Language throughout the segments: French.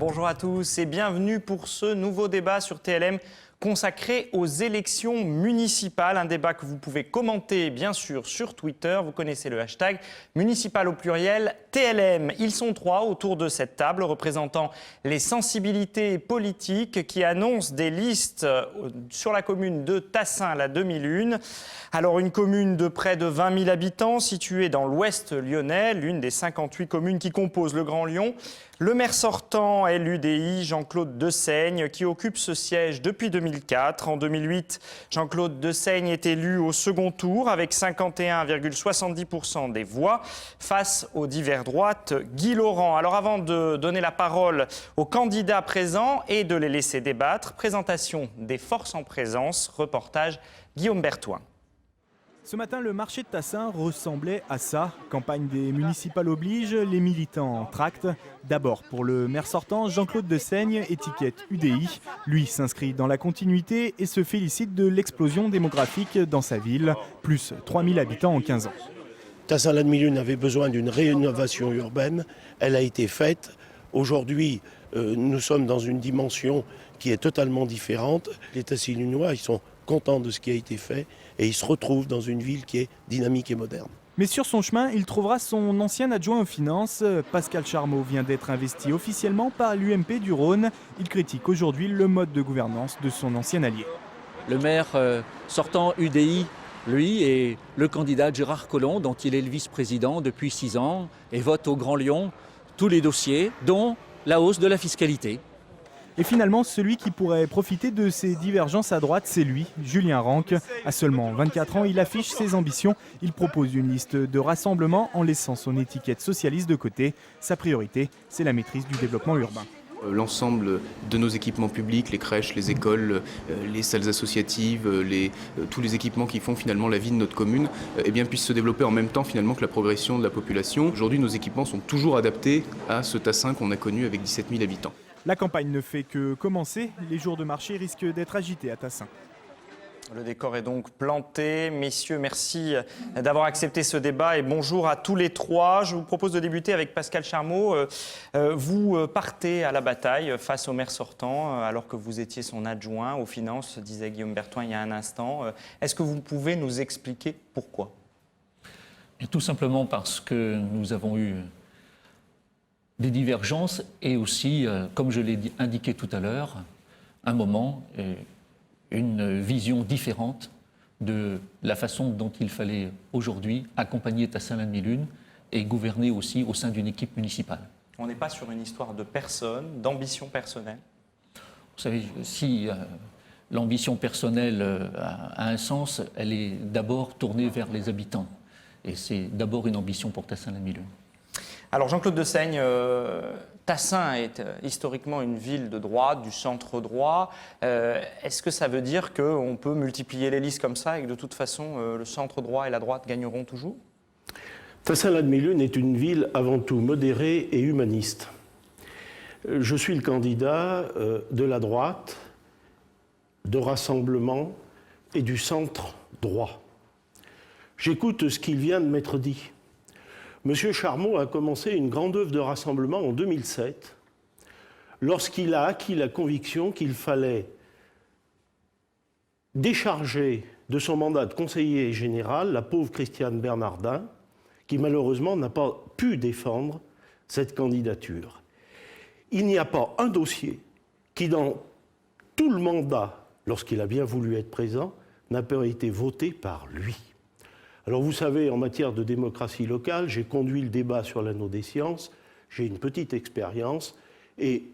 bonjour à tous et bienvenue pour ce nouveau débat sur TLM consacré aux élections municipales. Un débat que vous pouvez commenter bien sûr sur Twitter. Vous connaissez le hashtag municipal au pluriel TLM. Ils sont trois autour de cette table représentant les sensibilités politiques qui annoncent des listes sur la commune de Tassin, la 2001. Alors une commune de près de 20 000 habitants située dans l'ouest lyonnais, l'une des 58 communes qui composent le Grand Lyon. Le maire sortant est l'UDI, Jean-Claude Dessaigne, qui occupe ce siège depuis 2004. En 2008, Jean-Claude Dessaigne est élu au second tour avec 51,70% des voix face au divers droite Guy Laurent. Alors avant de donner la parole aux candidats présents et de les laisser débattre, présentation des forces en présence, reportage Guillaume Berthoin. Ce matin, le marché de Tassin ressemblait à ça. Campagne des municipales oblige, les militants en tractent. D'abord, pour le maire sortant, Jean-Claude Dessaigne, étiquette UDI. Lui s'inscrit dans la continuité et se félicite de l'explosion démographique dans sa ville. Plus 3000 habitants en 15 ans. Tassin la 2001 avait besoin d'une rénovation urbaine. Elle a été faite. Aujourd'hui, nous sommes dans une dimension qui est totalement différente. Les Tassillunois, ils sont contents de ce qui a été fait et il se retrouve dans une ville qui est dynamique et moderne. Mais sur son chemin, il trouvera son ancien adjoint aux finances. Pascal Charmeau vient d'être investi officiellement par l'UMP du Rhône. Il critique aujourd'hui le mode de gouvernance de son ancien allié. Le maire sortant UDI, lui, est le candidat Gérard Collomb, dont il est le vice-président depuis 6 ans et vote au Grand Lyon tous les dossiers, dont la hausse de la fiscalité. Et finalement, celui qui pourrait profiter de ces divergences à droite, c'est lui, Julien Ranck. À seulement 24 ans, il affiche ses ambitions. Il propose une liste de rassemblement en laissant son étiquette socialiste de côté. Sa priorité, c'est la maîtrise du développement urbain. L'ensemble de nos équipements publics, les crèches, les écoles, les salles associatives, tous les équipements qui font finalement la vie de notre commune, puissent se développer en même temps finalement que la progression de la population. Aujourd'hui, nos équipements sont toujours adaptés à ce Tassin qu'on a connu avec 17 000 habitants. La campagne ne fait que commencer. Les jours de marché risquent d'être agités à Tassin. Le décor est donc planté. Messieurs, merci d'avoir accepté ce débat et bonjour à tous les trois. Je vous propose de débuter avec Pascal Charmeau. Vous partez à la bataille face au maire sortant alors que vous étiez son adjoint aux finances, disait Guillaume Berthoin il y a un instant. Est-ce que vous pouvez nous expliquer pourquoi ? Et tout simplement parce que nous avons eu des divergences et aussi, comme je l'ai indiqué tout à l'heure, un moment, une vision différente de la façon dont il fallait aujourd'hui accompagner Tassin la 2001 et gouverner aussi au sein d'une équipe municipale. On n'est pas sur une histoire de personne, d'ambition personnelle. Vous savez, si l'ambition personnelle a un sens, elle est d'abord tournée vers les habitants. Et c'est d'abord une ambition pour Tassin la 2001. Alors Jean-Claude Dessaigne, Tassin est historiquement une ville de droite, du centre droit. Est-ce que ça veut dire qu'on peut multiplier les listes comme ça et que de toute façon le centre droit et la droite gagneront toujours ? Tassin la 2001 est une ville avant tout modérée et humaniste. Je suis le candidat de la droite, de Rassemblement et du centre droit. J'écoute ce qu'il vient de m'être dit. Monsieur Charmeau a commencé une grande œuvre de rassemblement en 2007, lorsqu'il a acquis la conviction qu'il fallait décharger de son mandat de conseiller général la pauvre Christiane Bernardin, qui malheureusement n'a pas pu défendre cette candidature. Il n'y a pas un dossier qui, dans tout le mandat, lorsqu'il a bien voulu être présent, n'a pas été voté par lui. Alors vous savez, en matière de démocratie locale, j'ai conduit le débat sur l'anneau des sciences, j'ai une petite expérience et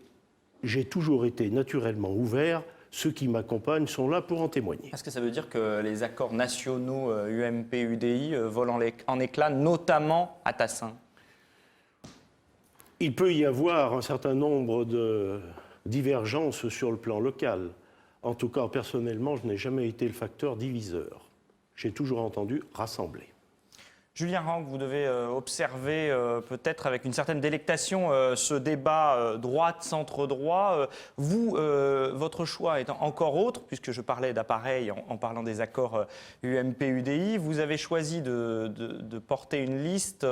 j'ai toujours été naturellement ouvert. Ceux qui m'accompagnent sont là pour en témoigner. Est-ce que ça veut dire que les accords nationaux UMP-UDI volent en éclats, notamment à Tassin ? Il peut y avoir un certain nombre de divergences sur le plan local. En tout cas, personnellement, je n'ai jamais été le facteur diviseur. J'ai toujours entendu rassembler. Julien Ranck, vous devez observer peut-être avec une certaine délectation ce débat droite, centre-droit. Vous, votre choix étant encore autre, puisque je parlais d'appareil en parlant des accords UMP-UDI, vous avez choisi de porter une liste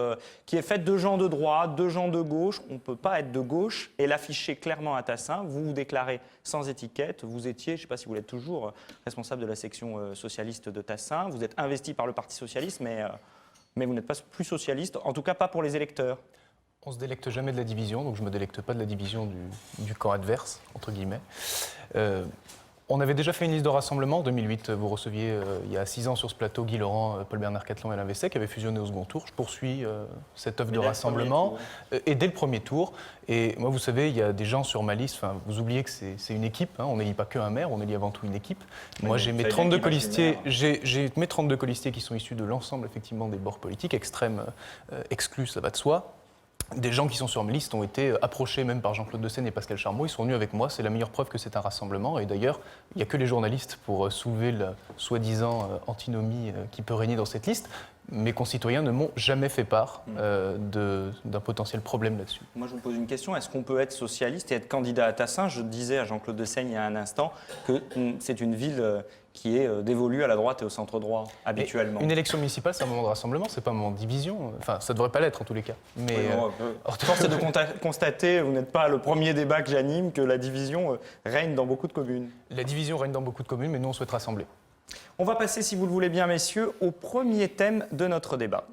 qui est faite de gens de droite, de gens de gauche. On ne peut pas être de gauche et l'afficher clairement à Tassin. Vous vous déclarez sans étiquette. Vous étiez, je ne sais pas si vous l'êtes toujours, responsable de la section socialiste de Tassin. Vous êtes investi par le Parti socialiste, mais vous n'êtes pas plus socialiste, en tout cas pas pour les électeurs. On ne se délecte jamais de la division, donc je ne me délecte pas de la division du camp adverse, entre guillemets. On avait déjà fait une liste de rassemblement en 2008. Vous receviez il y a 6 ans sur ce plateau Guy Laurent, Paul-Bernard Cattelan et Alain Vessey qui avaient fusionné au second tour. Je poursuis cette œuvre de rassemblement et dès le premier tour. Et moi, vous savez, il y a des gens sur ma liste, vous oubliez que c'est une équipe, hein, on n'élit pas qu'un maire, on élit avant tout une équipe. Moi, j'ai mes 32 colistiers, j'ai mes 32 colistiers qui sont issus de l'ensemble effectivement des bords politiques, extrêmes exclus, ça va de soi. Des gens qui sont sur mes listes ont été approchés même par Jean-Claude Dessaigne et Pascal Charmeau. Ils sont venus avec moi. C'est la meilleure preuve que c'est un rassemblement. Et d'ailleurs, il n'y a que les journalistes pour soulever la soi-disant antinomie qui peut régner dans cette liste. Mes concitoyens ne m'ont jamais fait part d'un potentiel problème là-dessus. Moi, je vous pose une question. Est-ce qu'on peut être socialiste et être candidat à Tassin? Je disais à Jean-Claude Dessaigne il y a un instant que c'est une ville qui est dévolue à la droite et au centre-droit habituellement. Et une élection municipale, c'est un moment de rassemblement, c'est pas un moment de division. Enfin, ça ne devrait pas l'être en tous les cas. Mais force est de constater, vous n'êtes pas le premier débat que j'anime, que la division règne dans beaucoup de communes. La division règne dans beaucoup de communes, mais nous, on souhaite rassembler. On va passer, si vous le voulez bien, messieurs, au premier thème de notre débat.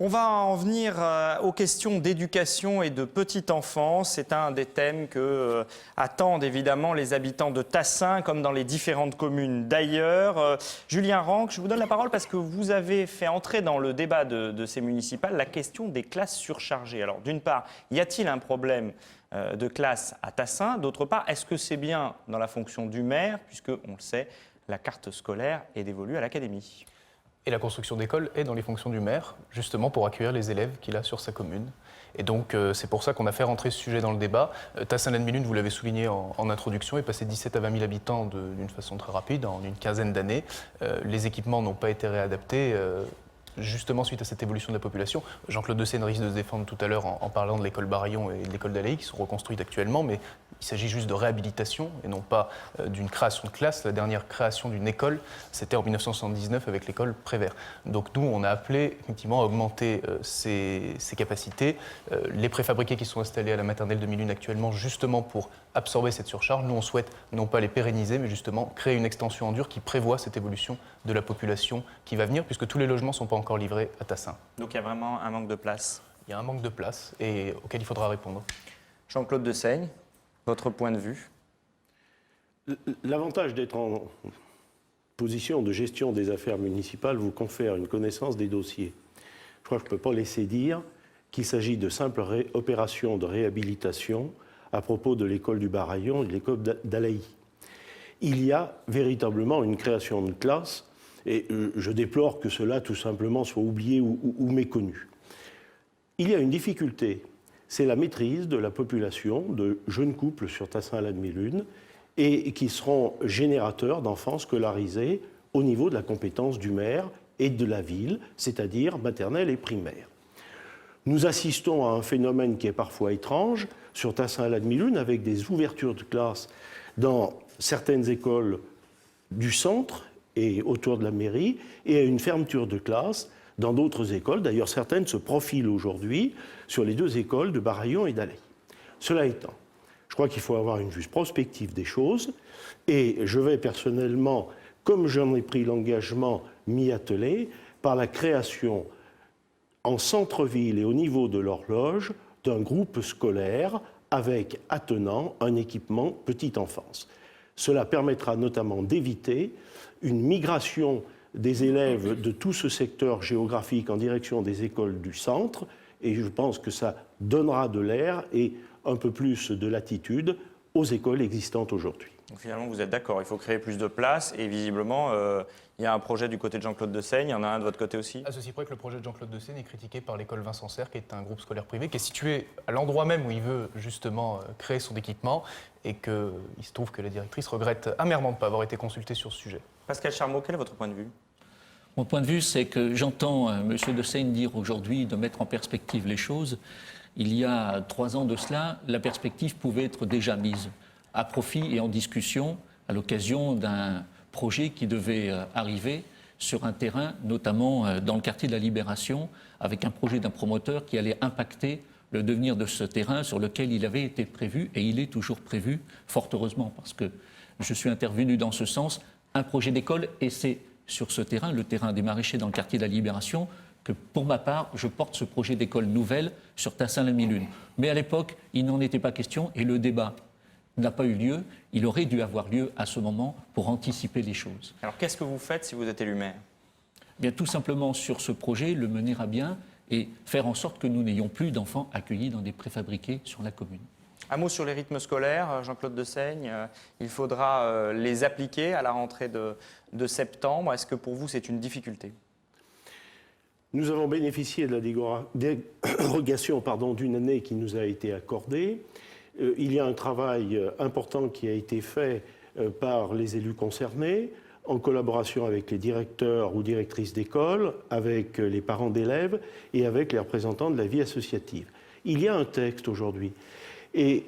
On va en venir aux questions d'éducation et de petite enfance. C'est un des thèmes que attendent évidemment les habitants de Tassin, comme dans les différentes communes d'ailleurs. Julien Ranck, je vous donne la parole parce que vous avez fait entrer dans le débat de ces municipales la question des classes surchargées. Alors d'une part, y a-t-il un problème de classe à Tassin? D'autre part, est-ce que c'est bien dans la fonction du maire, puisque, on le sait, la carte scolaire est dévolue à l'académie? Et la construction d'écoles est dans les fonctions du maire, justement pour accueillir les élèves qu'il a sur sa commune. Et donc, c'est pour ça qu'on a fait rentrer ce sujet dans le débat. Tassin-Landmilune, vous l'avez souligné en introduction, est passé de 17 à 20 000 habitants d'une façon très rapide, en une quinzaine d'années. Les équipements n'ont pas été réadaptés. Justement, suite à cette évolution de la population, Jean-Claude Dessaigne risque de se défendre tout à l'heure en parlant de l'école Baraillon et de l'école d'Alaï qui sont reconstruites actuellement, mais il s'agit juste de réhabilitation et non pas d'une création de classe. La dernière création d'une école, c'était en 1979 avec l'école Prévert. Donc nous, on a appelé effectivement à augmenter ces capacités. Les préfabriqués qui sont installés à la maternelle de Milune actuellement, justement pour absorber cette surcharge, nous on souhaite non pas les pérenniser, mais justement créer une extension en dur qui prévoit cette évolution de la population qui va venir, puisque tous les logements ne sont pas encore livrés à Tassin. Donc il y a vraiment un manque de place? Il y a un manque de place et auquel il faudra répondre. Jean-Claude Dessaigne, votre point de vue? L'avantage d'être en position de gestion des affaires municipales vous confère une connaissance des dossiers. Je crois que je ne peux pas laisser dire qu'il s'agit de simples opérations de réhabilitation à propos de l'école du Baraillon et de l'école d'Alaï. Il y a véritablement une création de classe et je déplore que cela tout simplement soit oublié ou méconnu. Il y a une difficulté, c'est la maîtrise de la population de jeunes couples sur Tassin-Landmilune et qui seront générateurs d'enfants scolarisés au niveau de la compétence du maire et de la ville, c'est-à-dire maternelle et primaire. Nous assistons à un phénomène qui est parfois étrange sur Tassin-Landmilune avec des ouvertures de classes dans certaines écoles du centre et autour de la mairie et à une fermeture de classes dans d'autres écoles. D'ailleurs, certaines se profilent aujourd'hui sur les deux écoles de Baraillon et d'Alaï. Cela étant, je crois qu'il faut avoir une vue prospective des choses et je vais personnellement, comme j'en ai pris l'engagement, m'y atteler par la création en centre-ville et au niveau de l'horloge d'un groupe scolaire avec attenant un équipement petite enfance. Cela permettra notamment d'éviter une migration des élèves de tout ce secteur géographique en direction des écoles du centre et je pense que ça donnera de l'air et un peu plus de latitude aux écoles existantes aujourd'hui. Donc finalement, vous êtes d'accord, il faut créer plus de places et visiblement, il y a un projet du côté de Jean-Claude Dessaigne, il y en a un de votre côté aussi. À ceci près que le projet de Jean-Claude Dessaigne est critiqué par l'école Vincent Serre, qui est un groupe scolaire privé, qui est situé à l'endroit même où il veut justement créer son équipement, et qu'il se trouve que la directrice regrette amèrement de ne pas avoir été consultée sur ce sujet. Pascal Charmeau, quel est votre point de vue? Mon point de vue, c'est que j'entends M. Dessaigne dire aujourd'hui de mettre en perspective les choses. Il y a 3 ans de cela, la perspective pouvait être déjà mise à profit et en discussion à l'occasion d'un projet qui devait arriver sur un terrain, notamment dans le quartier de la Libération, avec un projet d'un promoteur qui allait impacter le devenir de ce terrain sur lequel il avait été prévu, et il est toujours prévu, fort heureusement, parce que je suis intervenu dans ce sens, un projet d'école, et c'est sur ce terrain, le terrain des maraîchers dans le quartier de la Libération, que pour ma part, je porte ce projet d'école nouvelle sur Tassin-la-Mi-Lune. Mais à l'époque, il n'en était pas question, et le débat n'a pas eu lieu. Il aurait dû avoir lieu à ce moment pour anticiper les choses. Alors qu'est-ce que vous faites si vous êtes élu maire? Bien, tout simplement sur ce projet, le mener à bien et faire en sorte que nous n'ayons plus d'enfants accueillis dans des préfabriqués sur la commune. Un mot sur les rythmes scolaires, Jean-Claude Dessaigne. Il faudra les appliquer à la rentrée de septembre. Est-ce que pour vous c'est une difficulté? Nous avons bénéficié de la dérogation d'une année qui nous a été accordée. Il y a un travail important qui a été fait par les élus concernés, en collaboration avec les directeurs ou directrices d'école, avec les parents d'élèves et avec les représentants de la vie associative. Il y a un texte aujourd'hui. Et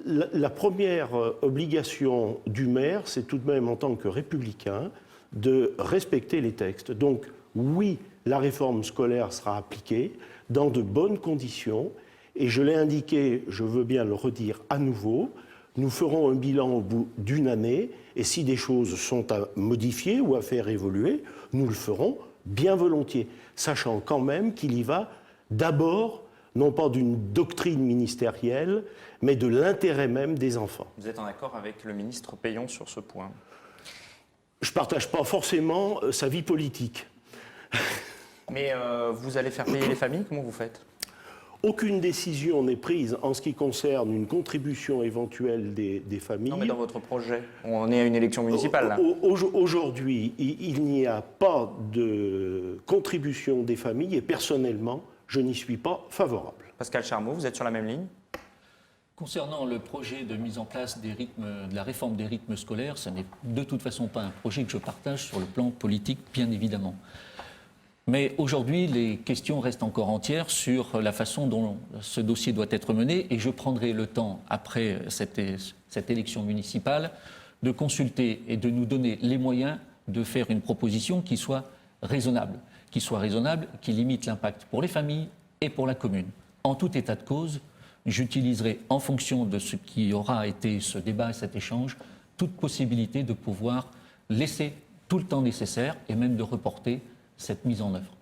la première obligation du maire, c'est tout de même en tant que républicain de respecter les textes. Donc oui, la réforme scolaire sera appliquée dans de bonnes conditions. Et je l'ai indiqué, je veux bien le redire à nouveau, nous ferons un bilan au bout d'une année, et si des choses sont à modifier ou à faire évoluer, nous le ferons bien volontiers, sachant quand même qu'il y va d'abord, non pas d'une doctrine ministérielle, mais de l'intérêt même des enfants. Vous êtes en accord avec le ministre Payon sur ce point? Je ne partage pas forcément sa vie politique. Mais vous allez faire payer les familles, comment vous faites? Aucune décision n'est prise en ce qui concerne une contribution éventuelle des familles. Non, mais dans votre projet, on est à une élection municipale là. Aujourd'hui, il n'y a pas de contribution des familles et personnellement, je n'y suis pas favorable. Pascal Charmeau, vous êtes sur la même ligne? Concernant le projet de mise en place de la réforme des rythmes scolaires, ce n'est de toute façon pas un projet que je partage sur le plan politique, bien évidemment. Mais aujourd'hui, les questions restent encore entières sur la façon dont ce dossier doit être mené, et je prendrai le temps, après cette élection municipale, de consulter et de nous donner les moyens de faire une proposition qui soit raisonnable, qui limite l'impact pour les familles et pour la commune. En tout état de cause, j'utiliserai, en fonction de ce qui aura été ce débat et cet échange, toute possibilité de pouvoir laisser tout le temps nécessaire et même de reporter cette mise en œuvre.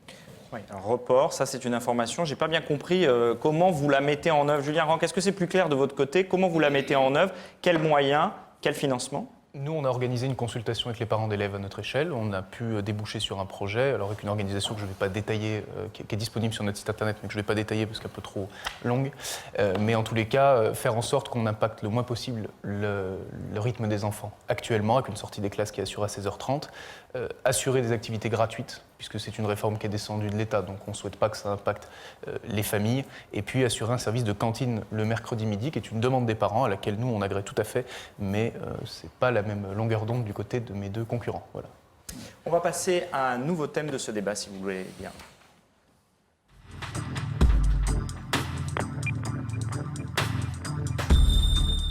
Oui, un report, ça c'est une information. Je n'ai pas bien compris comment vous la mettez en œuvre. Julien Ranck, est-ce que c'est plus clair de votre côté? Comment vous la mettez en œuvre? Quels moyens? Quel financement? Nous, on a organisé une consultation avec les parents d'élèves à notre échelle. On a pu déboucher sur un projet, alors avec une organisation que je ne vais pas détailler, qui est disponible sur notre site internet, mais que je ne vais pas détailler parce qu'elle est un peu trop longue. Mais en tous les cas, faire en sorte qu'on impacte le moins possible le rythme des enfants. Actuellement, avec une sortie des classes qui est assurée à 16h30, assurer des activités gratuites, puisque c'est une réforme qui est descendue de l'État, donc on ne souhaite pas que ça impacte les familles, et puis assurer un service de cantine le mercredi midi, qui est une demande des parents, à laquelle nous on agrée tout à fait, mais ce n'est pas la même longueur d'onde du côté de mes deux concurrents. Voilà. On va passer à un nouveau thème de ce débat, si vous voulez bien.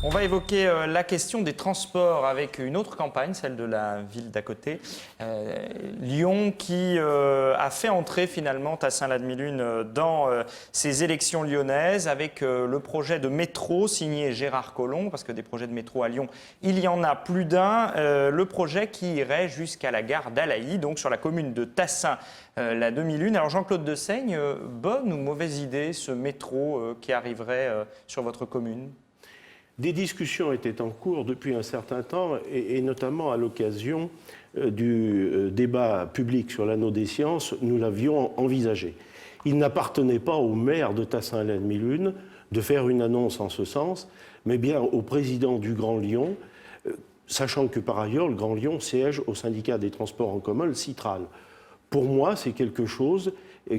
On va évoquer la question des transports avec une autre campagne, celle de la ville d'à côté, Lyon, qui a fait entrer finalement Tassin-la-Demi-Lune dans ces élections lyonnaises avec le projet de métro signé Gérard Collomb, parce que des projets de métro à Lyon, il y en a plus d'un. Le projet qui irait jusqu'à la gare d'Alaï, donc sur la commune de Tassin-la-Demi-Lune. Alors Jean-Claude Dessaigne, bonne ou mauvaise idée ce métro qui arriverait sur votre commune ? Des discussions étaient en cours depuis un certain temps, et notamment à l'occasion du débat public sur l'anneau des sciences, nous l'avions envisagé. Il n'appartenait pas au maire de Tassin-la-Demi-Lune de faire une annonce en ce sens, mais bien au président du Grand Lyon, sachant que par ailleurs, le Grand Lyon siège au syndicat des transports en commun, le Citral. Pour moi, c'est quelque chose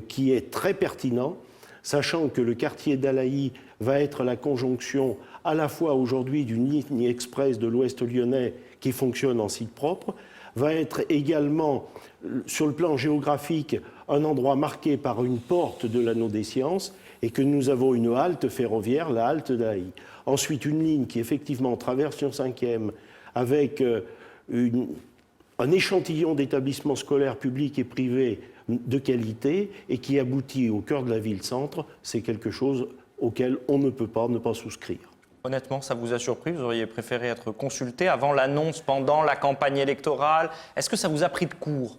qui est très pertinent, sachant que le quartier d'Alaï va être la conjonction à la fois aujourd'hui d'une ligne express de l'Ouest lyonnais qui fonctionne en site propre, va être également, sur le plan géographique, un endroit marqué par une porte de l'anneau des sciences et que nous avons une halte ferroviaire, la halte d'Alaï. Ensuite, une ligne qui effectivement traverse Lyon 5e avec un échantillon d'établissements scolaires publics et privés de qualité et qui aboutit au cœur de la ville-centre, c'est quelque chose auquel on ne peut pas ne pas souscrire. Honnêtement, ça vous a surpris? Vous auriez préféré être consulté avant l'annonce, pendant la campagne électorale? Est-ce que ça vous a pris de court?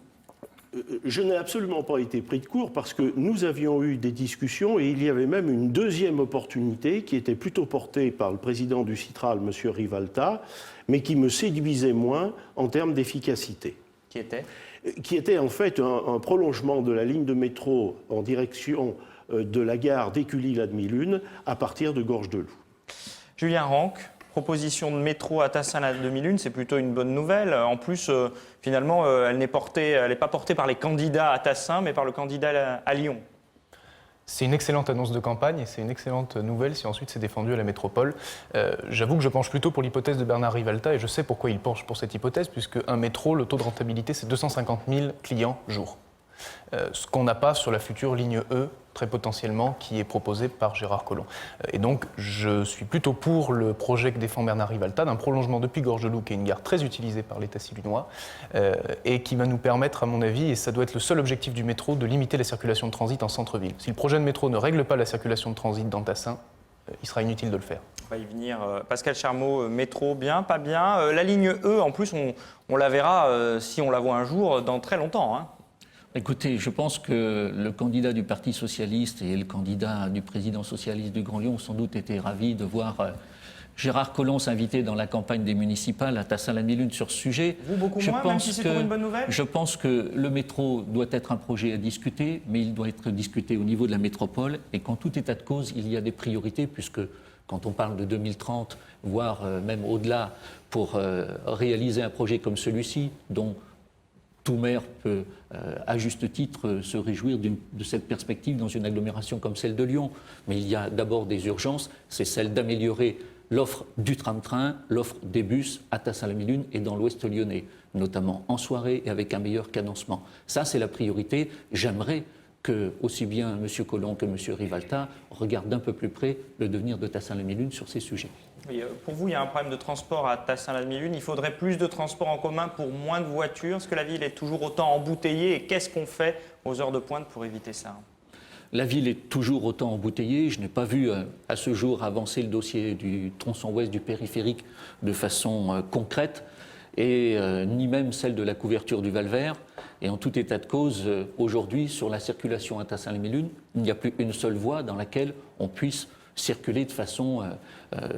Je n'ai absolument pas été pris de court parce que nous avions eu des discussions et il y avait même une deuxième opportunité qui était plutôt portée par le président du Citral, M. Rivalta, mais qui me séduisait moins en termes d'efficacité. Qui était? Qui était en fait un prolongement de la ligne de métro en direction de la gare d'Écully-la-Demi-Lune à partir de Gorge-de-Loup. Julien Ranck, proposition de métro à Tassin-la-Demi-Lune, c'est plutôt une bonne nouvelle. En plus, finalement, elle n'est pas portée par les candidats à Tassin, mais par le candidat à Lyon. C'est une excellente annonce de campagne et c'est une excellente nouvelle si ensuite c'est défendu à la métropole. J'avoue que je penche plutôt pour l'hypothèse de Bernard Rivalta et je sais pourquoi il penche pour cette hypothèse, puisque un métro, le taux de rentabilité, c'est 250 000 clients jour. Ce qu'on n'a pas sur la future ligne E, très potentiellement, qui est proposée par Gérard Collomb. Et donc, je suis plutôt pour le projet que défend Bernard Rivalta, d'un prolongement depuis Gorge-de-Loup, qui est une gare très utilisée par l'État cylinois, et qui va nous permettre, à mon avis, et ça doit être le seul objectif du métro, de limiter la circulation de transit en centre-ville. Si le projet de métro ne règle pas la circulation de transit dans Tassin, il sera inutile de le faire. On va y venir. Pascal Charmeau, métro, bien, pas bien. La ligne E, en plus, on la verra, si on la voit un jour, dans très longtemps, hein. Écoutez, je pense que le candidat du Parti socialiste et le candidat du président socialiste du Grand Lyon ont sans doute été ravis de voir Gérard Collomb s'inviter dans la campagne des municipales à Tassin-la-Demi-Lune sur ce sujet. Vous, beaucoup moins, même si c'est pour une bonne nouvelle? Je pense que le métro doit être un projet à discuter, mais il doit être discuté au niveau de la métropole et qu'en tout état de cause, il y a des priorités, puisque quand on parle de 2030, voire même au-delà, pour réaliser un projet comme celui-ci, dont tout maire peut, à juste titre, se réjouir de cette perspective dans une agglomération comme celle de Lyon. Mais il y a d'abord des urgences, c'est celle d'améliorer l'offre du tram-train, l'offre des bus à Tassin-la-Demi-Lune et dans l'ouest lyonnais, notamment en soirée et avec un meilleur cadencement. Ça, c'est la priorité. J'aimerais que aussi bien M. Collomb que M. Rivalta regardent d'un peu plus près le devenir de Tassin-la-Demi-Lune sur ces sujets. Oui, pour vous, il y a un problème de transport à Tassin-la-Demi-Lune. Il faudrait plus de transport en commun pour moins de voitures. Est-ce que la ville est toujours autant embouteillée et qu'est-ce qu'on fait aux heures de pointe pour éviter ça? La ville est toujours autant embouteillée. Je n'ai pas vu à ce jour avancer le dossier du tronçon ouest du périphérique de façon concrète, et ni même celle de la couverture du Val-Vert. Et en tout état de cause, aujourd'hui, sur la circulation à Tassin-la-Demi-Lune, il n'y a plus une seule voie dans laquelle on puisse circuler de façon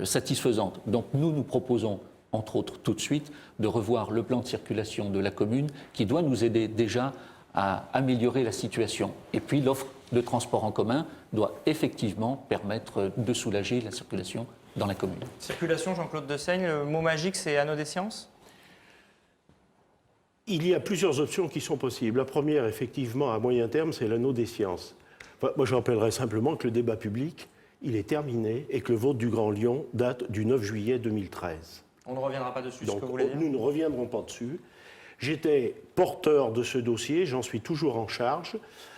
satisfaisante. Donc nous proposons, entre autres tout de suite, de revoir le plan de circulation de la commune qui doit nous aider déjà à améliorer la situation. Et puis l'offre de transport en commun doit effectivement permettre de soulager la circulation dans la commune. Circulation, Jean-Claude Dessaigne, le mot magique, c'est anneau des sciences? Il y a plusieurs options qui sont possibles. La première, effectivement, à moyen terme, c'est l'anneau des sciences. Enfin, moi, je rappellerai simplement que le débat public, il est terminé et que le vote du Grand Lyon date du 9 juillet 2013. On ne reviendra pas dessus, Donc, ce que vous voulez dire? nous ne reviendrons pas dessus. J'étais porteur de ce dossier, j'en suis toujours en charge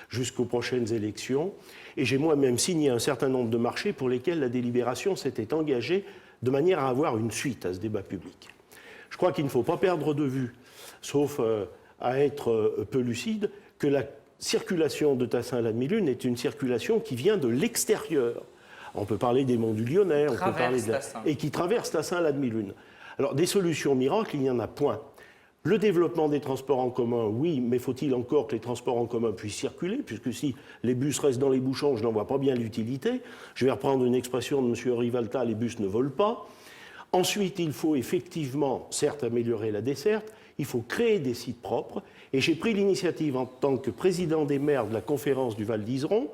jusqu'aux prochaines élections. Et j'ai moi-même signé un certain nombre de marchés pour lesquels la délibération s'était engagée de manière à avoir une suite à ce débat public. Je crois qu'il ne faut pas perdre de vue, sauf à être peu lucide, que la circulation de Tassin-la-Demi-Lune est une circulation qui vient de l'extérieur. On peut parler des monts du Lyonnais, on peut parler et qui traverse Tassin-la-Demi-Lune. Alors, des solutions miracles, il n'y en a point. Le développement des transports en commun, oui, mais faut-il encore que les transports en commun puissent circuler? Puisque si les bus restent dans les bouchons, je n'en vois pas bien l'utilité. Je vais reprendre une expression de M. Rivalta, les bus ne volent pas. Ensuite, il faut effectivement, certes, améliorer la desserte, il faut créer des sites propres. Et j'ai pris l'initiative, en tant que président des maires de la conférence du Val d'Iseron,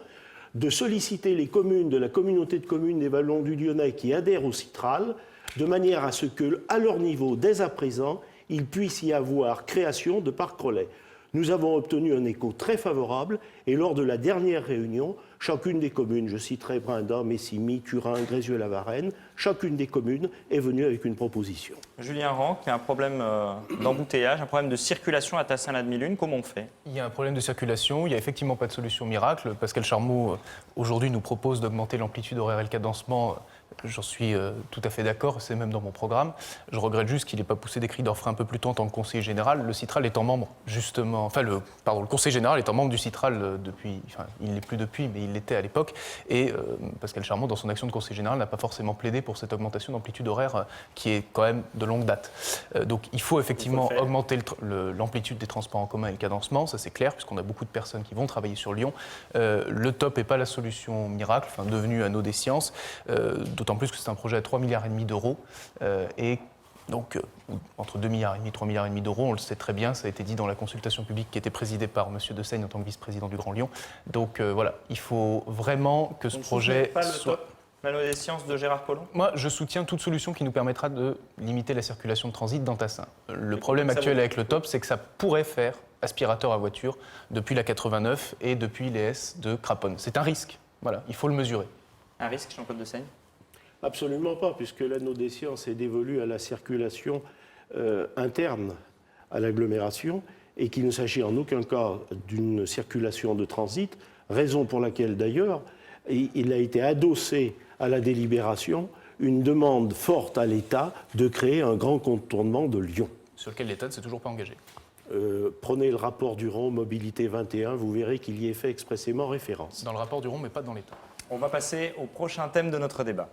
de solliciter les communes de la communauté de communes des Vallons du Lyonnais qui adhèrent au Citral, de manière à ce que, à leur niveau, dès à présent, il puisse y avoir création de parcs relais. Nous avons obtenu un écho très favorable et lors de la dernière réunion, chacune des communes, je citerai Brinda, Messimy, Turin, Grézieux-la-Varenne, chacune des communes est venue avec une proposition. Julien Ranc, il y a un problème d'embouteillage, un problème de circulation à Tassin-la-Demi-Lune, comment on fait? Il y a un problème de circulation, il n'y a effectivement pas de solution miracle. Pascal Charmeau, aujourd'hui, nous propose d'augmenter l'amplitude horaire et le cadencement. J'en suis tout à fait d'accord, c'est même dans mon programme. Je regrette juste qu'il n'ait pas poussé des cris d'orfraie un peu plus tôt en tant que conseiller général. Le Citral étant membre, justement, le conseiller général étant membre du Citral depuis, enfin, il ne l'est plus depuis, mais il l'était à l'époque. Et Pascal Charmeau, dans son action de conseiller général, n'a pas forcément plaidé pour cette augmentation d'amplitude horaire qui est quand même de longue date. Donc il faut effectivement augmenter l'amplitude des transports en commun et le cadencement, ça c'est clair, puisqu'on a beaucoup de personnes qui vont travailler sur Lyon. Le top n'est pas la solution miracle, enfin, devenue anneau des sciences, d'autant plus que c'est un projet à 3,5 milliards d'euros. Et donc, entre 2,5 milliards et 3,5 milliards d'euros, on le sait très bien, ça a été dit dans la consultation publique qui était présidée par M. De Seigne en tant que vice-président du Grand Lyon. Donc voilà, il faut vraiment que ce projet soit... L'anneau des sciences de Gérard Collomb? Moi, je soutiens toute solution qui nous permettra de limiter la circulation de transit dans Tassin. Le problème actuel avec le top, c'est que ça pourrait faire aspirateur à voiture depuis la 89 et depuis les S de Craponne. C'est un risque, voilà, il faut le mesurer. Un risque, Jean-Claude de Seigne? Absolument pas, puisque l'anneau des sciences est dévolu à la circulation interne à l'agglomération et qu'il ne s'agit en aucun cas d'une circulation de transit, raison pour laquelle d'ailleurs il a été adossé à la délibération une demande forte à l'État de créer un grand contournement de Lyon. Sur lequel l'État ne s'est toujours pas engagé. Prenez le rapport Duron, Mobilité 21, vous verrez qu'il y est fait expressément référence. Dans le rapport Duron, mais pas dans l'État. On va passer au prochain thème de notre débat.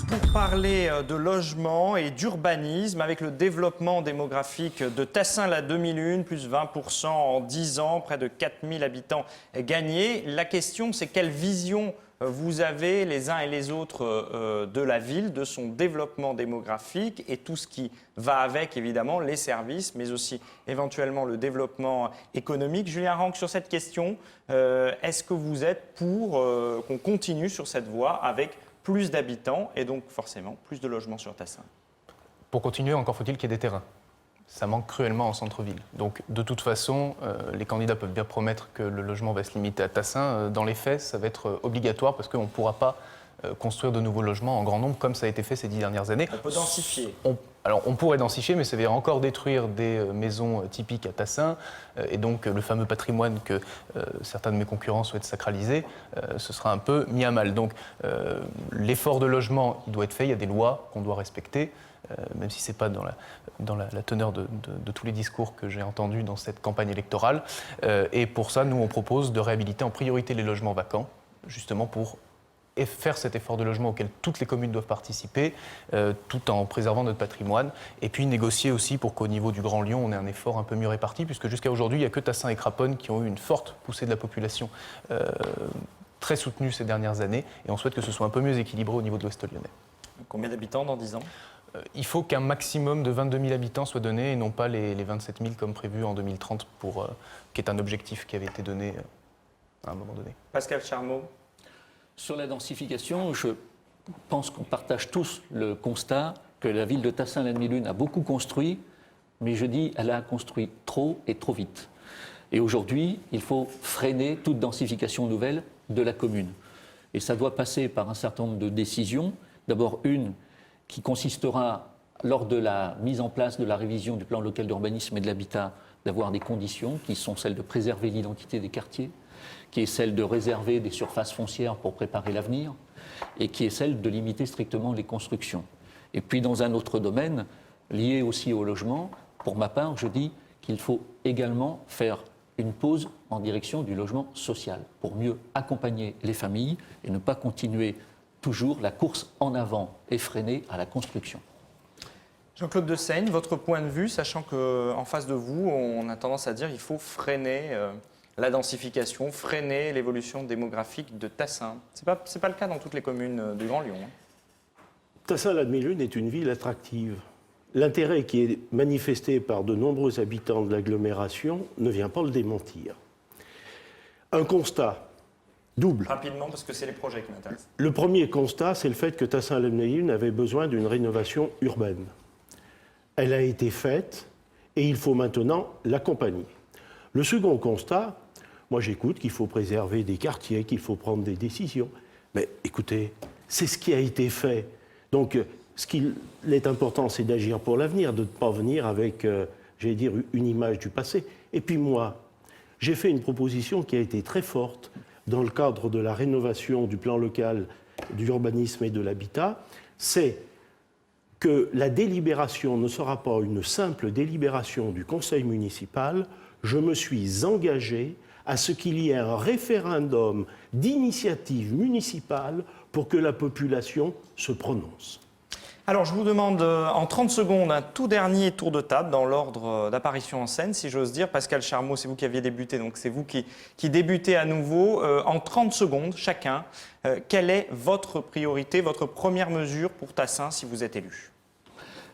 Pour parler de logement et d'urbanisme, avec le développement démographique de Tassin-la-Demi-Lune, plus 20% en 10 ans, près de 4000 habitants gagnés, la question c'est quelle vision vous avez les uns et les autres de la ville, de son développement démographique et tout ce qui va avec, évidemment, les services, mais aussi éventuellement le développement économique. Julien Ranc, sur cette question, est-ce que vous êtes pour qu'on continue sur cette voie avec plus d'habitants et donc forcément plus de logements sur Tassin? Pour continuer, encore faut-il qu'il y ait des terrains. Ça manque cruellement en centre-ville. Donc de toute façon, les candidats peuvent bien promettre que le logement va se limiter à Tassin. Dans les faits, ça va être obligatoire parce qu'on ne pourra pas construire de nouveaux logements en grand nombre comme ça a été fait ces 10 dernières années. On peut densifier. Alors on pourrait densifier, mais ça veut dire encore détruire des maisons typiques à Tassin. Et donc le fameux patrimoine que certains de mes concurrents souhaitent sacraliser, ce sera un peu mis à mal. Donc l'effort de logement, il doit être fait, il y a des lois qu'on doit respecter. Même si ce n'est pas dans la teneur de tous les discours que j'ai entendus dans cette campagne électorale. Et pour ça, nous, on propose de réhabiliter en priorité les logements vacants, justement pour faire cet effort de logement auquel toutes les communes doivent participer, tout en préservant notre patrimoine. Et puis négocier aussi pour qu'au niveau du Grand Lyon, on ait un effort un peu mieux réparti, puisque jusqu'à aujourd'hui, il n'y a que Tassin et Craponne qui ont eu une forte poussée de la population très soutenue ces dernières années. Et on souhaite que ce soit un peu mieux équilibré au niveau de l'Ouest lyonnais. Combien d'habitants dans 10 ans? Il faut qu'un maximum de 22 000 habitants soit donné et non pas les 27 000 comme prévu en 2030, qui est un objectif qui avait été donné à un moment donné. Pascal Charmeau. Sur la densification, je pense qu'on partage tous le constat que la ville de Tassin-la-Demi-Lune a beaucoup construit, mais je dis elle a construit trop et trop vite. Et aujourd'hui, il faut freiner toute densification nouvelle de la commune. Et ça doit passer par un certain nombre de décisions. D'abord une qui consistera, lors de la mise en place de la révision du plan local d'urbanisme et de l'habitat, d'avoir des conditions qui sont celles de préserver l'identité des quartiers, qui est celle de réserver des surfaces foncières pour préparer l'avenir, et qui est celle de limiter strictement les constructions. Et puis dans un autre domaine, lié aussi au logement, pour ma part, je dis qu'il faut également faire une pause en direction du logement social, pour mieux accompagner les familles et ne pas continuer toujours la course en avant effrénée à la construction. Jean-Claude de Seigne, votre point de vue, sachant qu'en face de vous, on a tendance à dire qu'il faut freiner la densification, freiner l'évolution démographique de Tassin. Ce n'est pas le cas dans toutes les communes du Grand Lyon. Tassin-la-Demi-Lune est une ville attractive. l'intérêt qui est manifesté par de nombreux habitants de l'agglomération ne vient pas le démentir. Un constat double. Rapidement, parce que c'est les projets qui m'intéressent. Le premier constat, c'est le fait que Tassin-la-Meillune avait besoin d'une rénovation urbaine. Elle a été faite et il faut maintenant l'accompagner. Le second constat, moi j'écoute qu'il faut préserver des quartiers, qu'il faut prendre des décisions. Mais écoutez, c'est ce qui a été fait. Donc ce qu'il est important, c'est d'agir pour l'avenir, de ne pas venir avec, j'allais dire, une image du passé. Et puis moi, j'ai fait une proposition qui a été très forte dans le cadre de la rénovation du plan local d'urbanisme et de l'habitat, c'est que la délibération ne sera pas une simple délibération du conseil municipal. Je me suis engagé à ce qu'il y ait un référendum d'initiative municipale pour que la population se prononce. Alors, je vous demande en 30 secondes un tout dernier tour de table dans l'ordre d'apparition en scène, si j'ose dire. Pascal Charmeau, c'est vous qui aviez débuté, donc c'est vous qui débutez à nouveau. En 30 secondes, chacun, quelle est votre priorité, votre première mesure pour Tassin si vous êtes élu?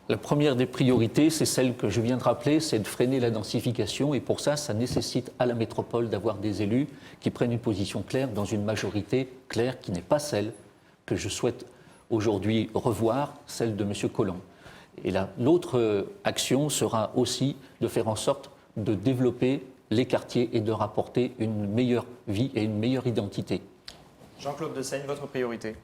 La première des priorités, c'est celle que je viens de rappeler, c'est de freiner la densification. Et pour ça, ça nécessite à la métropole d'avoir des élus qui prennent une position claire dans une majorité claire qui n'est pas celle que je souhaite aujourd'hui revoir, celle de M. Collomb. Et l'autre action sera aussi de faire en sorte de développer les quartiers et de rapporter une meilleure vie et une meilleure identité. Jean-Claude Dessaigne, votre priorité?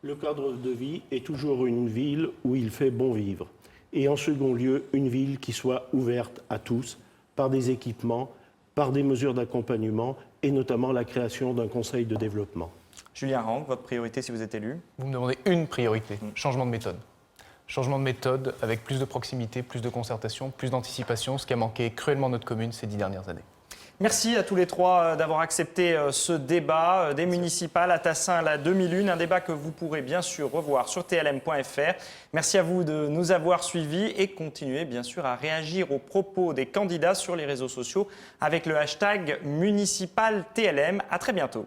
Le cadre de vie est toujours une ville où il fait bon vivre. Et en second lieu, une ville qui soit ouverte à tous par des équipements, par des mesures d'accompagnement et notamment la création d'un conseil de développement. Julien Ranc, votre priorité si vous êtes élu? Vous me demandez une priorité, changement de méthode. Changement de méthode avec plus de proximité, plus de concertation, plus d'anticipation, ce qui a manqué cruellement à notre commune ces 10 dernières années. Merci à tous les trois d'avoir accepté ce débat des municipales à Tassin à la 2001, un débat que vous pourrez bien sûr revoir sur tlm.fr. Merci à vous de nous avoir suivis et continuez bien sûr à réagir aux propos des candidats sur les réseaux sociaux avec le hashtag municipal TLM. À très bientôt.